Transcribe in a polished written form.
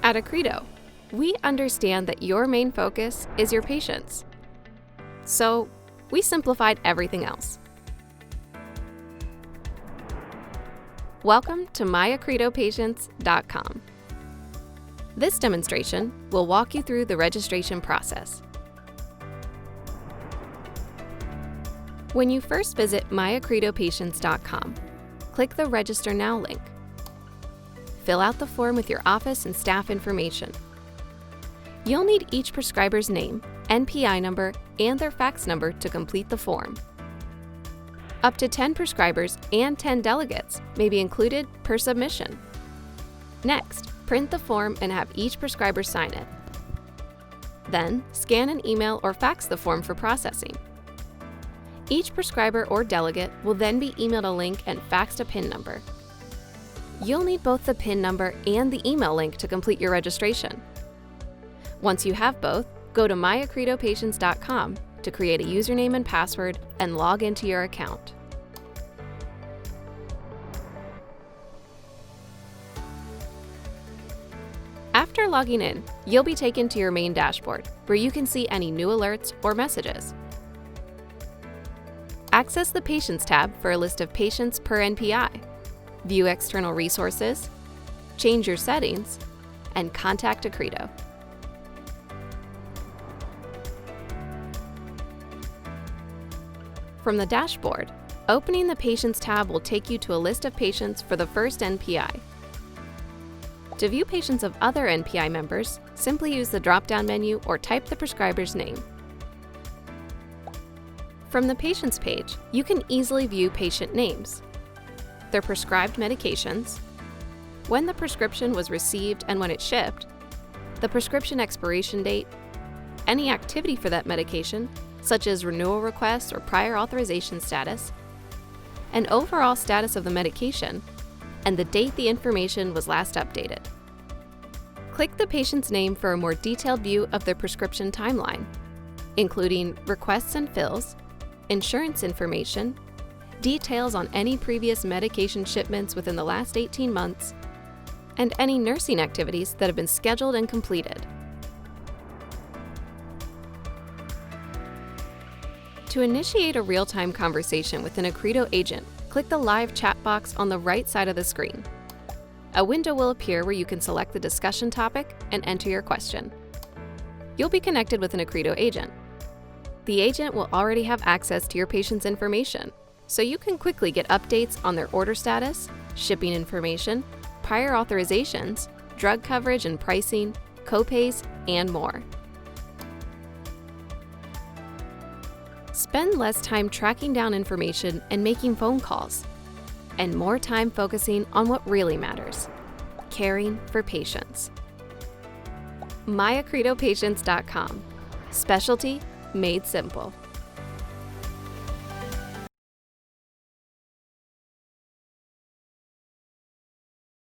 At Accredo, we understand that your main focus is your patients. So we simplified everything else. Welcome to myaccredopatients.com. This demonstration will walk you through the registration process. When you first visit myaccredopatients.com, click the Register Now link. Fill out the form with your office and staff information. You'll need each prescriber's name, NPI number, and their fax number to complete the form. Up to 10 prescribers and 10 delegates may be included per submission. Next, print the form and have each prescriber sign it. Then, scan and email or fax the form for processing. Each prescriber or delegate will then be emailed a link and faxed a PIN number. You'll need both the PIN number and the email link to complete your registration. Once you have both, go to myaccredopatients.com to create a username and password and log into your account. After logging in, you'll be taken to your main dashboard, where you can see any new alerts or messages. Access the Patients tab for a list of patients per NPI, view external resources, change your settings, and contact Accredo. From the dashboard, opening the Patients tab will take you to a list of patients for the first NPI. To view patients of other NPI members, simply use the drop-down menu or type the prescriber's name. From the Patients page, you can easily view patient names, their prescribed medications, when the prescription was received and when it shipped, the prescription expiration date, any activity for that medication, such as renewal requests or prior authorization status, an overall status of the medication, and the date the information was last updated. Click the patient's name for a more detailed view of their prescription timeline, including requests and fills, insurance information, details on any previous medication shipments within the last 18 months, and any nursing activities that have been scheduled and completed. To initiate a real-time conversation with an Accredo agent, click the live chat box on the right side of the screen. A window will appear where you can select the discussion topic and enter your question. You'll be connected with an Accredo agent. The agent will already have access to your patient's information, so you can quickly get updates on their order status, shipping information, prior authorizations, drug coverage and pricing, copays, and more. Spend less time tracking down information and making phone calls, and more time focusing on what really matters: caring for patients. myaccredopatients.com. Specialty made simple.